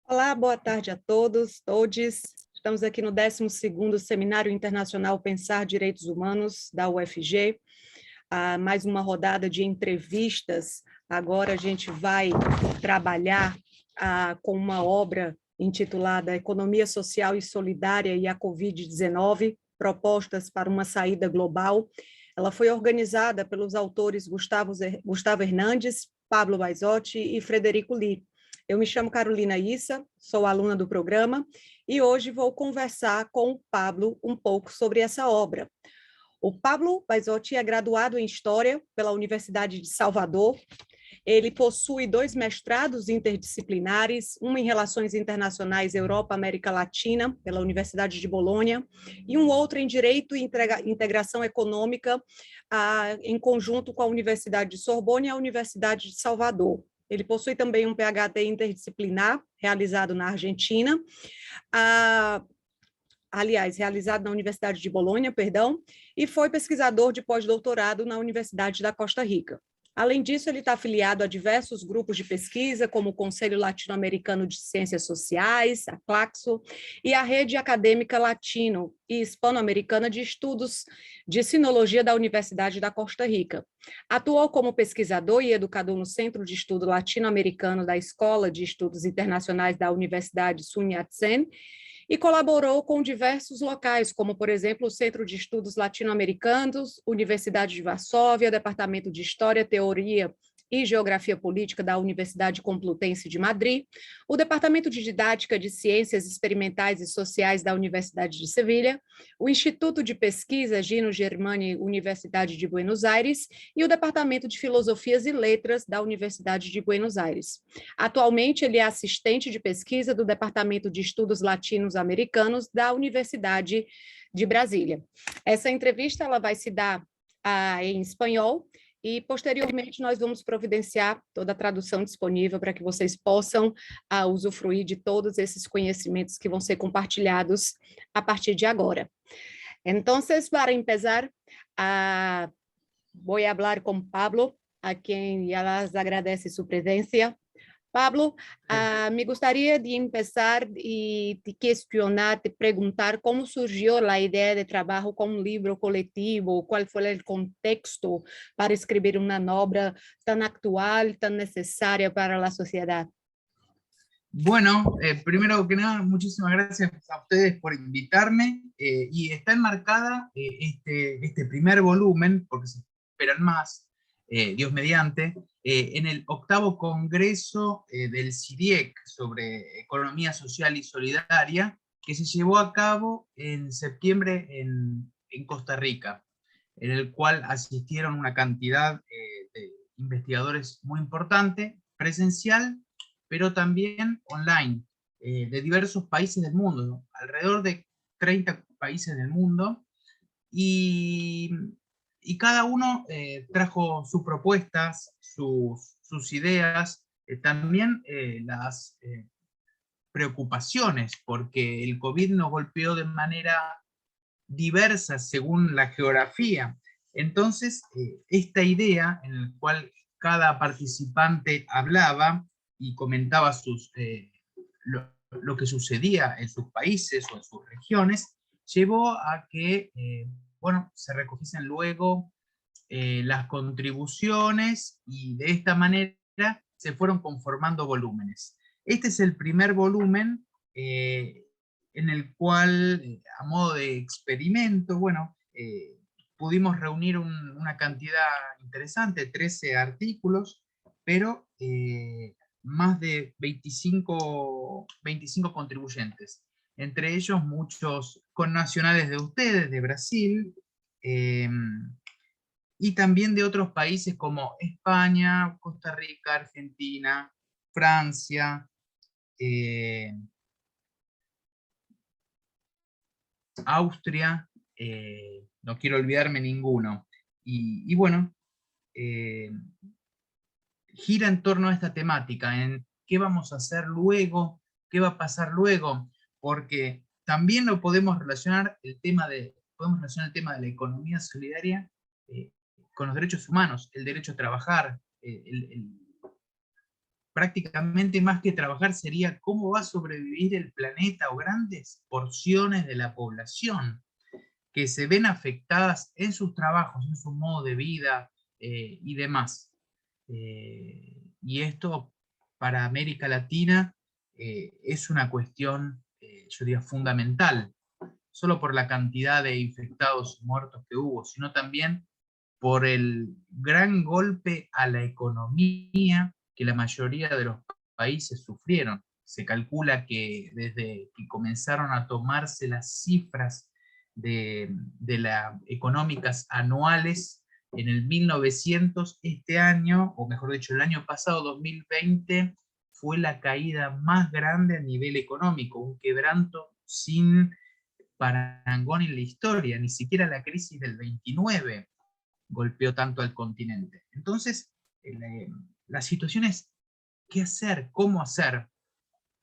Olá, boa tarde a todos, todes. Estamos aqui no 12º Seminário Internacional Pensar Direitos Humanos, da UFG. Mais uma rodada de entrevistas. Agora a gente vai trabalhar com uma obra intitulada Economia Social e Solidária e a Covid-19, propostas para uma saída global. Ela foi organizada pelos autores Gustavo Hernandes, Pablo Baizotti e Frederico Lee. Eu me chamo Carolina Issa, sou aluna do programa e hoje vou conversar com o Pablo um pouco sobre essa obra. O Pablo Baizotti é graduado em História pela Universidade de Salvador. Ele possui 2 mestrados interdisciplinares, um em Relações Internacionais Europa-América Latina, pela Universidade de Bolonha, e um outro em Direito e Integração Econômica, em conjunto com a Universidade de Sorbonne e a Universidade de Salvador. Ele possui também um PhD interdisciplinar, realizado na Argentina, realizado na Universidade de Bolonha, e foi pesquisador de pós-doutorado na Universidade da Costa Rica. Além disso, ele está afiliado a diversos grupos de pesquisa, como o Conselho Latino-Americano de Ciências Sociais, a CLACSO, e a Rede Acadêmica Latino e Hispano-Americana de Estudos de Sinologia da Universidade da Costa Rica. Atuou como pesquisador e educador no Centro de Estudo Latino-Americano da Escola de Estudos Internacionais da Universidade Sun Yat-sen, e colaborou com diversos locais, como, por exemplo, o Centro de Estudos Latino-Americanos, Universidade de Varsóvia, Departamento de História, Teoria e Geografia Política da Universidade Complutense de Madrid, o Departamento de Didática de Ciências Experimentais e Sociais da Universidade de Sevilha, o Instituto de Pesquisa Gino Germani, Universidade de Buenos Aires, e o Departamento de Filosofias e Letras da Universidade de Buenos Aires. Atualmente, ele é assistente de pesquisa do Departamento de Estudos Latinos-Americanos da Universidade de Brasília. Essa entrevista ela vai se dar em espanhol, e, posteriormente, nós vamos providenciar toda a tradução disponível para que vocês possam usufruir de todos esses conhecimentos que vão ser compartilhados a partir de agora. Então, para empezar, vou falar com Pablo, a quem já les agradece sua presença. Pablo, me gustaría de empezar y te cuestionar, te preguntar cómo surgió la idea de trabajo con un libro colectivo, cuál fue el contexto para escribir una obra tan actual, tan necesaria para la sociedad. Bueno, primero que nada, muchísimas gracias a ustedes por invitarme, y está enmarcada este primer volumen, porque se esperan más, Dios mediante, en el 8º Congreso del CIDIEC sobre Economía Social y Solidaria, que se llevó a cabo en septiembre en Costa Rica, en el cual asistieron una cantidad de investigadores muy importante, presencial, pero también online, de diversos países del mundo, ¿no? Alrededor de 30 países del mundo, y cada uno trajo sus propuestas, sus ideas, también las preocupaciones, porque el COVID nos golpeó de manera diversa según la geografía. Entonces, esta idea en la cual cada participante hablaba y comentaba lo que sucedía en sus países o en sus regiones, llevó a que se recogiesen luego las contribuciones, y de esta manera se fueron conformando volúmenes. Este es el primer volumen, en el cual, a modo de experimento, pudimos reunir una cantidad interesante, 13 artículos, pero más de 25 contribuyentes, entre ellos muchos connacionales de ustedes, de Brasil, y también de otros países como España, Costa Rica, Argentina, Francia, Austria, no quiero olvidarme ninguno. Y gira en torno a esta temática, en qué vamos a hacer luego, qué va a pasar luego, porque también lo podemos relacionar el tema de la economía solidaria con los derechos humanos, el derecho a trabajar, prácticamente más que trabajar sería cómo va a sobrevivir el planeta o grandes porciones de la población que se ven afectadas en sus trabajos, en su modo de vida y demás. Y esto para América Latina es una cuestión, yo diría, fundamental, solo por la cantidad de infectados y muertos que hubo, sino también por el gran golpe a la economía que la mayoría de los países sufrieron. Se calcula que desde que comenzaron a tomarse las cifras de las económicas anuales en el 1900, este año, o mejor dicho, el año pasado, 2020, fue la caída más grande a nivel económico, un quebranto sin parangón en la historia, ni siquiera la crisis del 29 golpeó tanto al continente. Entonces, la situación es qué hacer, cómo hacer.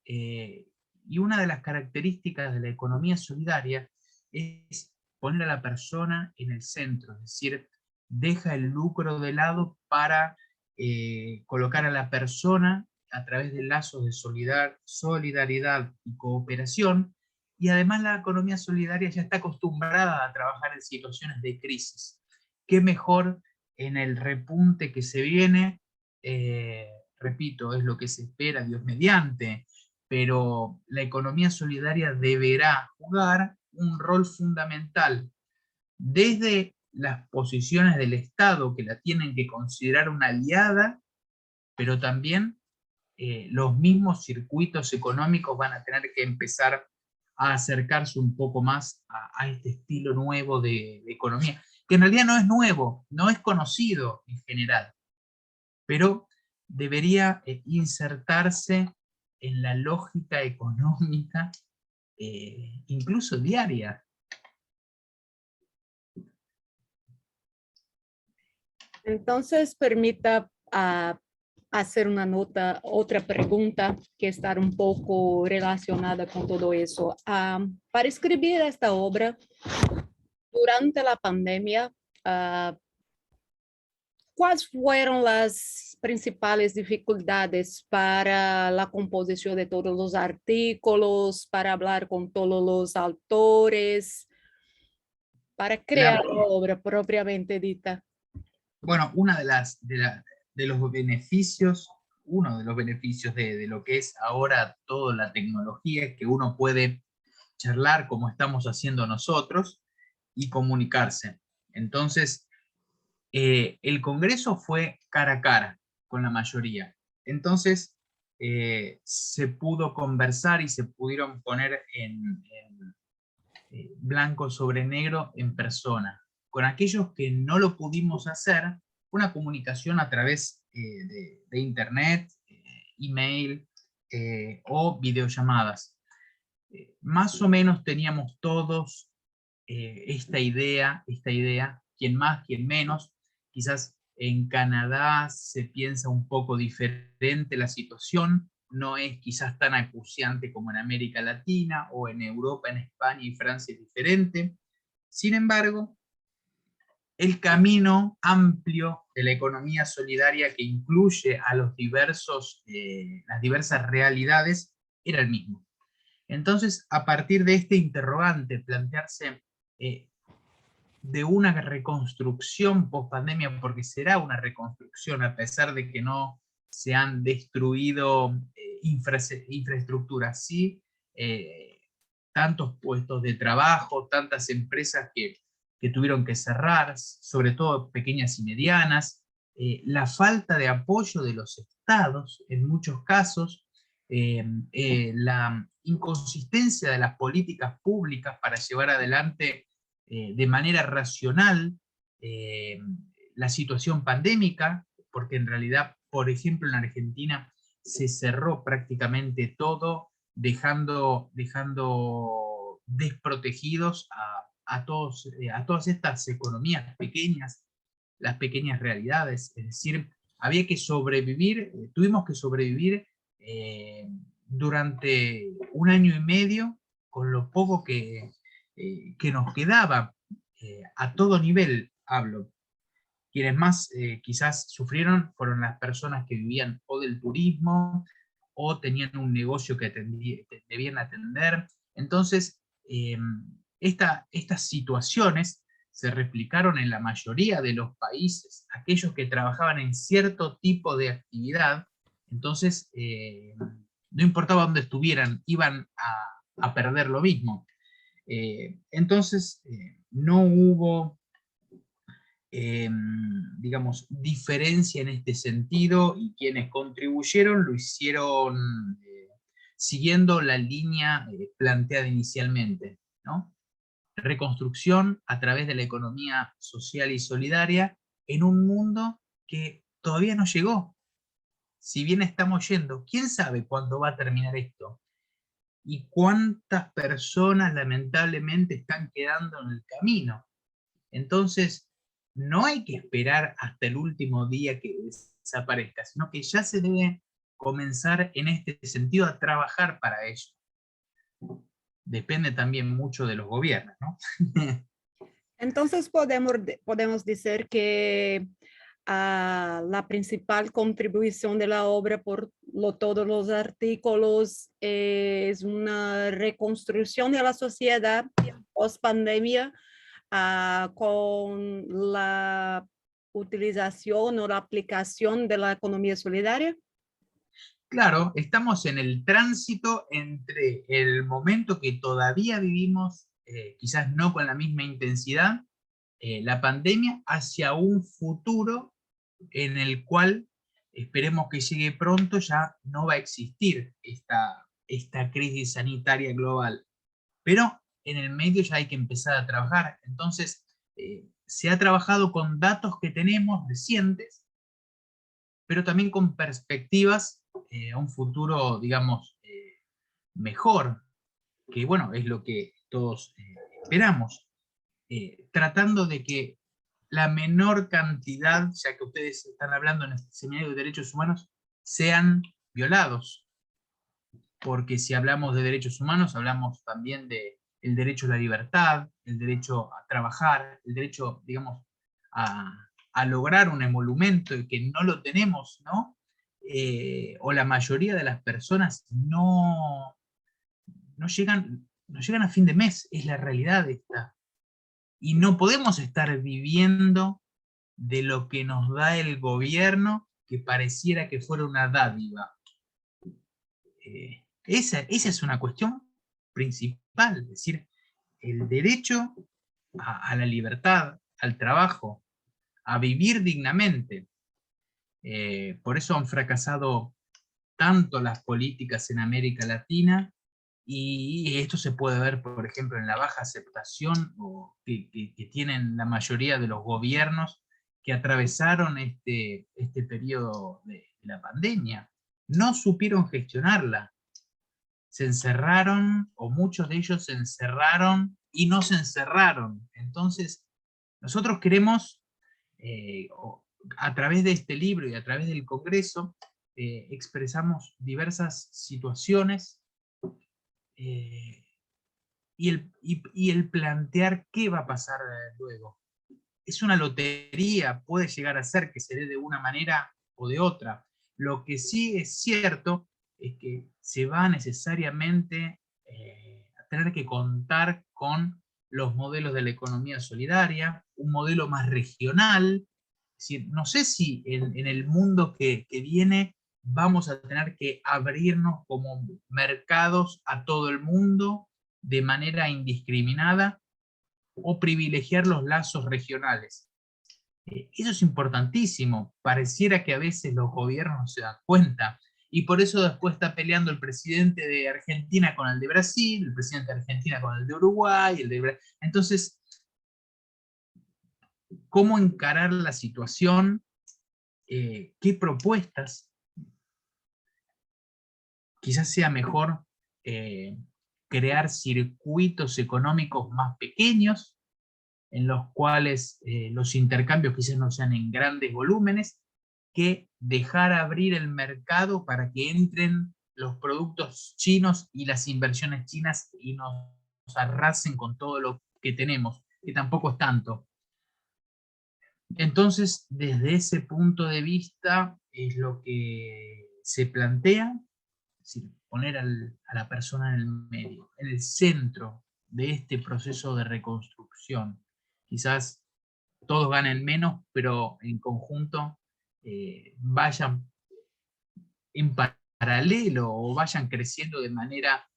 Y una de las características de la economía solidaria es poner a la persona en el centro, es decir, deja el lucro de lado para colocar a la persona a través de lazos de solidaridad y cooperación, y además la economía solidaria ya está acostumbrada a trabajar en situaciones de crisis. ¿Qué mejor en el repunte que se viene? Repito, es lo que se espera, Dios mediante, pero la economía solidaria deberá jugar un rol fundamental desde las posiciones del Estado, que la tienen que considerar una aliada, pero también los mismos circuitos económicos van a tener que empezar a acercarse un poco más a este estilo nuevo de economía, que en realidad no es nuevo, no es conocido en general, pero debería insertarse en la lógica económica, incluso diaria. Entonces, permita hacer una nota, otra pregunta que está un poco relacionada con todo eso. Para escribir esta obra, durante la pandemia, ¿cuáles fueron las principales dificultades para la composición de todos los artículos, para hablar con todos los autores, para crear la obra propiamente dita? Bueno, de los beneficios, uno de los beneficios de lo que es ahora toda la tecnología es que uno puede charlar como estamos haciendo nosotros y comunicarse. Entonces, el Congreso fue cara a cara con la mayoría. Entonces, se pudo conversar y se pudieron poner en blanco sobre negro en persona. Con aquellos que no lo pudimos hacer, una comunicación a través de internet, email o videollamadas. Más o menos teníamos todos esta idea, quien más, quien menos. Quizás en Canadá se piensa un poco diferente la situación, no es quizás tan acuciante como en América Latina, o en Europa, en España y Francia es diferente. Sin embargo, el camino amplio de la economía solidaria que incluye a los las diversas realidades era el mismo. Entonces, a partir de este interrogante, plantearse de una reconstrucción post-pandemia, porque será una reconstrucción a pesar de que no se han destruido infraestructuras, sí, tantos puestos de trabajo, tantas empresas que tuvieron que cerrar, sobre todo pequeñas y medianas, la falta de apoyo de los estados en muchos casos, la inconsistencia de las políticas públicas para llevar adelante de manera racional la situación pandémica, porque en realidad, por ejemplo, en Argentina se cerró prácticamente todo, dejando desprotegidos a todas estas economías pequeñas, las pequeñas realidades. Es decir, había que sobrevivir, tuvimos que sobrevivir durante un año y medio con lo poco que nos quedaba, a todo nivel hablo. Quienes más quizás sufrieron fueron las personas que vivían o del turismo, o tenían un negocio que debían atender. Entonces, estas situaciones se replicaron en la mayoría de los países, aquellos que trabajaban en cierto tipo de actividad. Entonces, no importaba dónde estuvieran, iban a perder lo mismo. Entonces, no hubo, digamos, diferencia en este sentido, y quienes contribuyeron lo hicieron siguiendo la línea planteada inicialmente, ¿no? Reconstrucción a través de la economía social y solidaria en un mundo que todavía no llegó. Si bien estamos yendo, ¿quién sabe cuándo va a terminar esto? ¿Y cuántas personas lamentablemente están quedando en el camino? Entonces, no hay que esperar hasta el último día que desaparezca, sino que ya se debe comenzar en este sentido a trabajar para ello. Depende también mucho de los gobiernos, ¿no? Entonces podemos decir que la principal contribución de la obra por todos los artículos es una reconstrucción de la sociedad post pandemia con la utilización o la aplicación de la economía solidaria. Claro, estamos en el tránsito entre el momento que todavía vivimos, quizás no con la misma intensidad, la pandemia, hacia un futuro en el cual esperemos que llegue pronto, ya no va a existir esta crisis sanitaria global. Pero en el medio ya hay que empezar a trabajar. Entonces, se ha trabajado con datos que tenemos recientes, pero también con perspectivas a un futuro, digamos, mejor, que bueno, es lo que todos esperamos, tratando de que la menor cantidad, ya que ustedes están hablando en este seminario de derechos humanos, sean violados. Porque si hablamos de derechos humanos, hablamos también del derecho a la libertad, el derecho a trabajar, el derecho, digamos, a lograr un emolumento, y que no lo tenemos, ¿no? O la mayoría de las personas no llegan a fin de mes, es la realidad esta. Y no podemos estar viviendo de lo que nos da el gobierno, que pareciera que fuera una dádiva. Esa es una cuestión principal, es decir, el derecho a la libertad, al trabajo, a vivir dignamente. Por eso han fracasado tanto las políticas en América Latina, y esto se puede ver, por ejemplo, en la baja aceptación que tienen la mayoría de los gobiernos que atravesaron este periodo de la pandemia. No supieron gestionarla. Se encerraron, o muchos de ellos se encerraron y no se encerraron. Entonces, nosotros queremos, a través de este libro y a través del Congreso, expresamos diversas situaciones, y el plantear qué va a pasar luego. Es una lotería, puede llegar a ser que se dé de una manera o de otra. Lo que sí es cierto es que se va necesariamente a tener que contar con los modelos de la economía solidaria, un modelo más regional. Es decir, no sé si en el mundo que viene vamos a tener que abrirnos como mercados a todo el mundo de manera indiscriminada, o privilegiar los lazos regionales. Eso es importantísimo. Pareciera que a veces los gobiernos no se dan cuenta, y por eso después está peleando el presidente de Argentina con el de Brasil, el presidente de Argentina con el de Uruguay, entonces, ¿cómo encarar la situación? ¿Qué propuestas? Quizás sea mejor crear circuitos económicos más pequeños, en los cuales los intercambios quizás no sean en grandes volúmenes, que dejar abrir el mercado para que entren los productos chinos y las inversiones chinas y nos arrasen con todo lo que tenemos, que tampoco es tanto. Entonces, desde ese punto de vista, es lo que se plantea, es decir, poner a la persona en el medio, en el centro de este proceso de reconstrucción. Quizás todos ganen menos, pero en conjunto vayan en paralelo o vayan creciendo de manera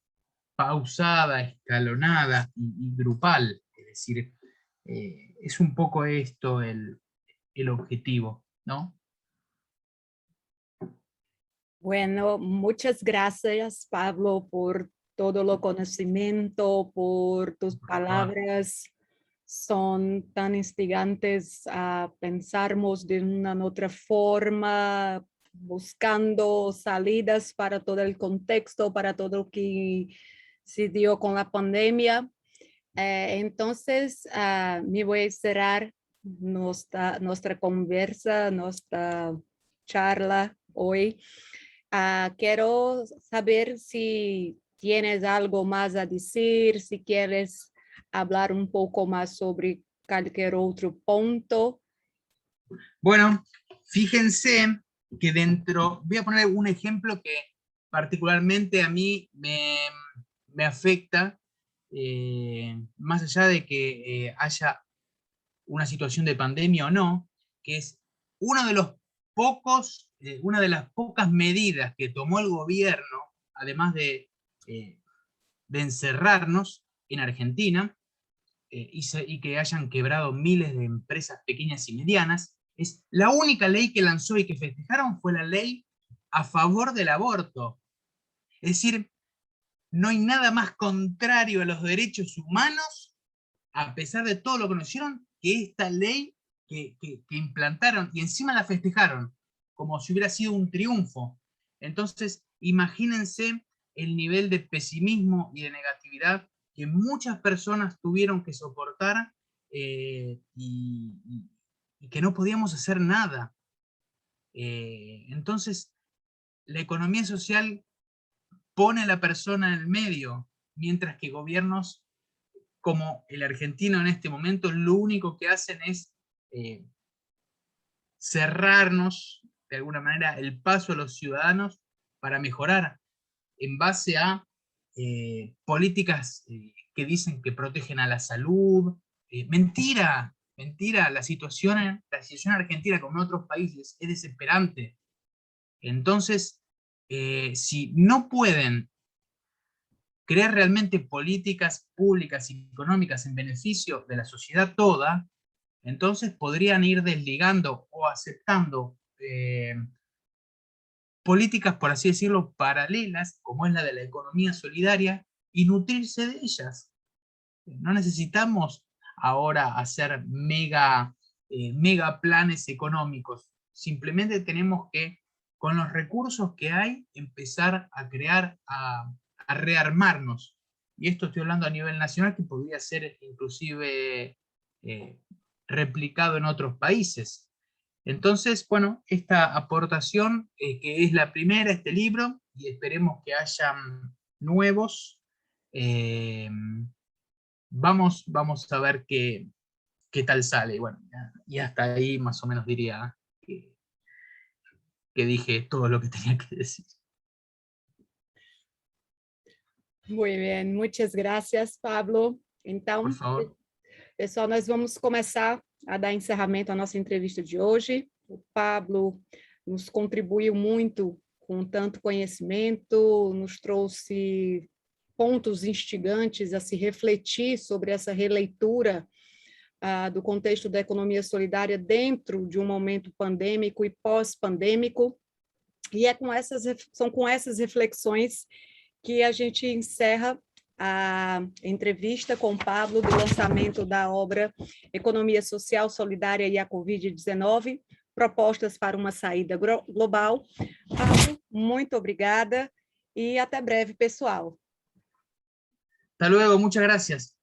pausada, escalonada y grupal. Es decir, es un poco esto el objetivo, ¿no? Bueno, muchas gracias, Pablo, por todo el conocimiento, por tus Por favor. palabras. Son tan instigantes a pensarmos de una otra forma, buscando salidas para todo el contexto, para todo lo que se dio con la pandemia. Entonces, me voy a cerrar nuestra conversa, nuestra charla hoy. Quiero saber si tienes algo más a decir, si quieres hablar un poco más sobre cualquier otro punto. Bueno, fíjense que voy a poner un ejemplo que particularmente a mí me afecta, más allá de que haya una situación de pandemia o no, que es uno de los una de las pocas medidas que tomó el gobierno, además de encerrarnos en Argentina, y que hayan quebrado miles de empresas pequeñas y medianas, es la única ley que lanzó y que festejaron fue la ley a favor del aborto. Es decir, no hay nada más contrario a los derechos humanos, a pesar de todo lo que nos hicieron, que esta ley que implantaron, y encima la festejaron, como si hubiera sido un triunfo. Entonces, imagínense el nivel de pesimismo y de negatividad que muchas personas tuvieron que soportar, y que no podíamos hacer nada. Entonces, la economía social pone a la persona en el medio, mientras que gobiernos como el argentino en este momento lo único que hacen es cerrarnos de alguna manera el paso a los ciudadanos para mejorar en base a políticas que dicen que protegen a la salud. Mentira, mentira, la situación argentina como en otros países es desesperante. Entonces, si no pueden crear realmente políticas públicas y económicas en beneficio de la sociedad toda, entonces podrían ir desligando o aceptando políticas, por así decirlo, paralelas, como es la de la economía solidaria, y nutrirse de ellas. No necesitamos ahora hacer mega planes económicos, simplemente tenemos que, con los recursos que hay, empezar a crear, a rearmarnos. Y esto estoy hablando a nivel nacional, que podría ser inclusive replicado en otros países. Entonces, bueno, esta aportación, que es la primera, este libro, y esperemos que hayan nuevos, vamos a ver qué tal sale. Bueno, y hasta ahí más o menos diría que dije todo lo que tenía que decir. Muy bien, muchas gracias, Pablo. Por Então, favor. pessoal, nós vamos começar a dar encerramento à nossa entrevista de hoje. O Pablo nos contribuiu muito com tanto conhecimento, nos trouxe pontos instigantes a se refletir sobre essa releitura do contexto da economia solidária dentro de um momento pandêmico e pós-pandêmico. E são com essas reflexões que a gente encerra a entrevista com o Pablo do lançamento da obra Economia Social Solidária e a Covid-19, propostas para uma saída global. Pablo, muito obrigada e até breve, pessoal. Hasta luego, muchas gracias.